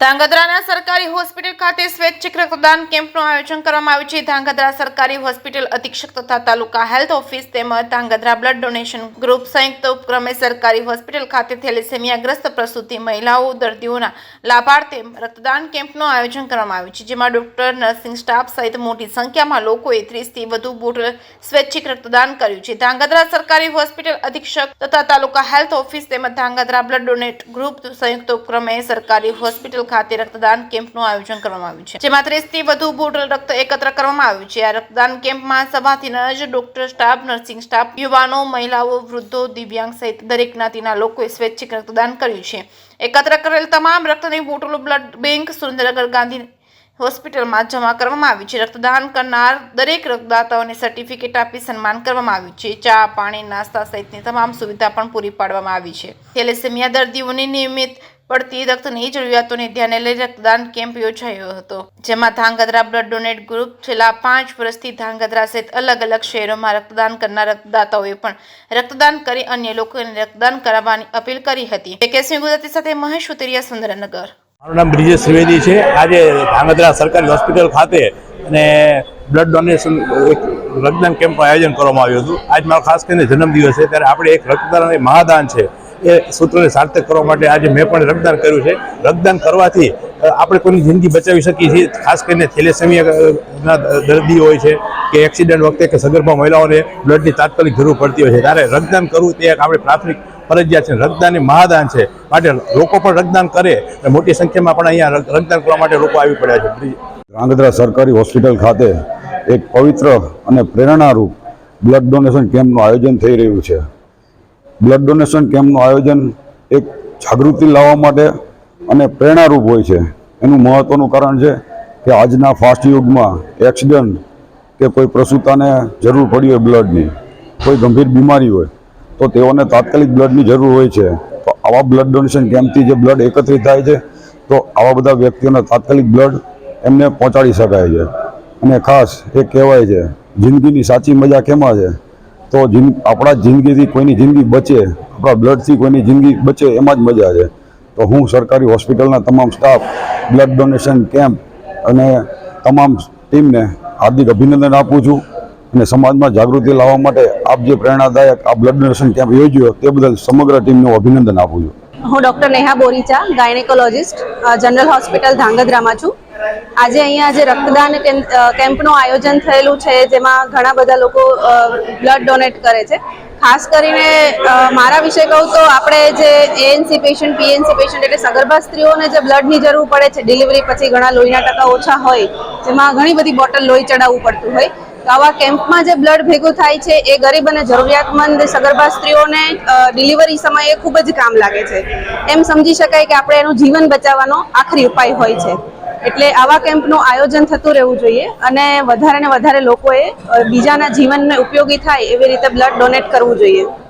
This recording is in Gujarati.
ધાંગધ્રાના સરકારી હોસ્પિટલ ખાતે સ્વૈચ્છિક રક્તદાન કેમ્પનું આયોજન કરવામાં આવ્યું છે। ધાંગધ્રા સરકારી હોસ્પિટલ અધિક્ષક તથા તાલુકા હેલ્થ ઓફિસ તેમજ ધાંગધ્રા બ્લડ ડોનેશન ગ્રુપ સંયુક્ત ઉપક્રમે સરકારી હોસ્પિટલ ખાતે થેલેસેમિયાગ્રસ્ત પ્રસૂતિ મહિલાઓ દર્દીઓના લાભાર્થે રક્તદાન કેમ્પનું આયોજન કરવામાં આવ્યું છે, જેમાં ડોક્ટર, નર્સિંગ સ્ટાફ સહિત મોટી સંખ્યામાં લોકોએ 30થી વધુ બોટલ સ્વૈચ્છિક રક્તદાન કર્યું છે। ધાંગધ્રા સરકારી હોસ્પિટલ અધિક્ષક તથા તાલુકા હેલ્થ ઓફિસ તેમજ ધાંગધ્રા બ્લડ ડોનેટ ગ્રુપ સંયુક્ત ઉપક્રમે સરકારી હોસ્પિટલ ખાતે રક્તદાન કેમ્પનું આયોજન કરવામાં આવ્યું છે, જેમાં 30થી વધુ બોટલ રક્ત એકત્ર કરવામાં આવ્યું છે। આ રક્તદાન કેમ્પમાં સવારથી જ ડોક્ટર સ્ટાફ, નર્સિંગ સ્ટાફ, યુવાનો, મહિલાઓ, વૃદ્ધો, દિવ્યાંગ સહિત દરેક જ્ઞાતિના લોકોએ સ્વૈચ્છિક રક્તદાન કર્યું છે। એકત્ર કરેલ તમામ રક્તની બોટલો બ્લડ બેંક સુરેન્દ્રનગર ગાંધી હોસ્પિટલમાં જમા કરવામાં આવી છે। રક્તદાન કરનાર દરેક રક્તદાતાઓને સર્ટિફિકેટ આપી સન્માન કરવામાં આવ્યું છે। ચા, પાણી, નાસ્તા સહિતની તમામ સુવિધા પણ પૂરી પાડવામાં આવી છે। થેલેસેમિયા દર્દીઓની નિયમિત પડતી રક્તની જરૂરિયાતોને ધ્યાને લઈ રક્તદાન કેમ્પ યોજાયો હતો, જેમાં ધાંગધ્રા બ્લડ ડોનેટ ગ્રુપ છેલ્લા 5 વર્ષથી ધાંગધ્રા સહિત અલગ અલગ શહેરોમાં રક્તદાન કરનાર રક્તદાતાઓએ પણ રક્તદાન કરી અન્ય લોકોને રક્તદાન કરાવવાની અપીલ કરી હતી। કેસમી ગુજરાતી સાથે મહેશ ઉતરિયા, સુરેન્દ્રનગર। મારું નામ બ્રિજેશ ત્રિવેદી છે। આજે ધાંગધ્રા સરકારી હોસ્પિટલ ખાતે અને બ્લડ ડોનેશન એક રક્તદાન કેમ્પનું આયોજન કરવામાં આવ્યું હતું। આજ મારો ખાસ કરીને જન્મદિવસ છે, ત્યારે આપણે એક રક્તદાન અને મહાદાન છે એ સૂત્રને સાર્થક કરવા માટે આજે મેં પણ રક્તદાન કર્યું છે। રક્તદાન કરવાથી આપણે કોઈની જિંદગી બચાવી શકીએ છીએ। ખાસ કરીને થેલેસેમિયાના દર્દી હોય છે કે એક્સિડન્ટ વખતે કે સગર્ભા મહિલાઓને બ્લડની તાત્કાલિક જરૂર પડતી હોય છે, ત્યારે રક્તદાન કરવું તે એક આપણે પ્રાથમિક ફરજિયાત છે। રક્તદાન એ મહાદાન છે, માટે લોકો પણ રક્તદાન કરે અને મોટી સંખ્યામાં પણ અહીંયા રક્તદાન કરવા માટે લોકો આવી પડ્યા છે। ધાંગધ્રા સરકારી હોસ્પિટલ ખાતે એક પવિત્ર અને પ્રેરણારૂપ બ્લડ ડોનેશન કેમ્પનું આયોજન થઈ રહ્યું છે। બ્લડ ડોનેશન કેમ્પનું આયોજન એક જાગૃતિ લાવવા માટે અને પ્રેરણારૂપ હોય છે। એનું મહત્ત્વનું કારણ છે કે આજના ફાસ્ટ યુગમાં એક્સિડન્ટ કે કોઈ પ્રસૂતાને જરૂર પડી હોય બ્લડની, કોઈ ગંભીર બીમારી હોય તો તેઓને તાત્કાલિક બ્લડની જરૂર હોય છે। તો આવા બ્લડ ડોનેશન કેમ્પથી જે બ્લડ એકત્રિત થાય છે તો આવા બધા વ્યક્તિઓને તાત્કાલિક બ્લડ એમને પહોંચાડી શકાય છે। અને ખાસ એ કહેવાય છે જિંદગીની સાચી મજા કેમાં છે તો આપણા જિંદગીથી કોઈની જિંદગી બચે, આપણા બ્લડથી કોઈની જિંદગી બચે એમાં જ મજા છે। તો હું સરકારી હોસ્પિટલના તમામ સ્ટાફ, બ્લડ ડોનેશન કેમ્પ અને તમામ ટીમને હાર્દિક અભિનંદન આપું છું અને સમાજમાં જાગૃતિ લાવવા માટે આપ જે પ્રેરણાદાયક આ બ્લડ ડોનેશન કેમ્પ યોજ્યો તે બદલ સમગ્ર ટીમને અભિનંદન આપું છું। હું doctor Neha Boricha, gynaecologist, general hospital ધાંગધ્રામાં છું। આજે અહીંયા જે રક્તદાન કેમ્પનું આયોજન થયેલું છે, જેમાં ઘણા બધા લોકો બ્લડ ડોનેટ કરે છે। ખાસ કરીને મારા વિશે કહું તો આપણે જે ANC પેશન્ટ, PNC પેશન્ટ એટલે સગર્ભા સ્ત્રીઓને જે બ્લડની જરૂર પડે છે ડિલિવરી પછી, ઘણા લોહીના ટકા ઓછા હોય, જેમાં ઘણી બધી બોટલ લોહી ચડાવવું પડતું હોય, તો આવા કેમ્પમાં જે બ્લડ ભેગું થાય છે એ ગરીબ અને જરૂરિયાતમંદ સગર્ભા સ્ત્રીઓને ડિલિવરી સમયે ખૂબ જ કામ લાગે છે। એમ સમજી શકાય કે આપણે એનું જીવન બચાવવાનો આખરી ઉપાય હોય છે। એટલે આવા કેમ્પનું આયોજન થતું રહેવું જોઈએ અને વધારે ને વધારે લોકોએ બીજાના જીવનને ઉપયોગી થાય એવી રીતે બ્લડ ડોનેટ કરવું જોઈએ।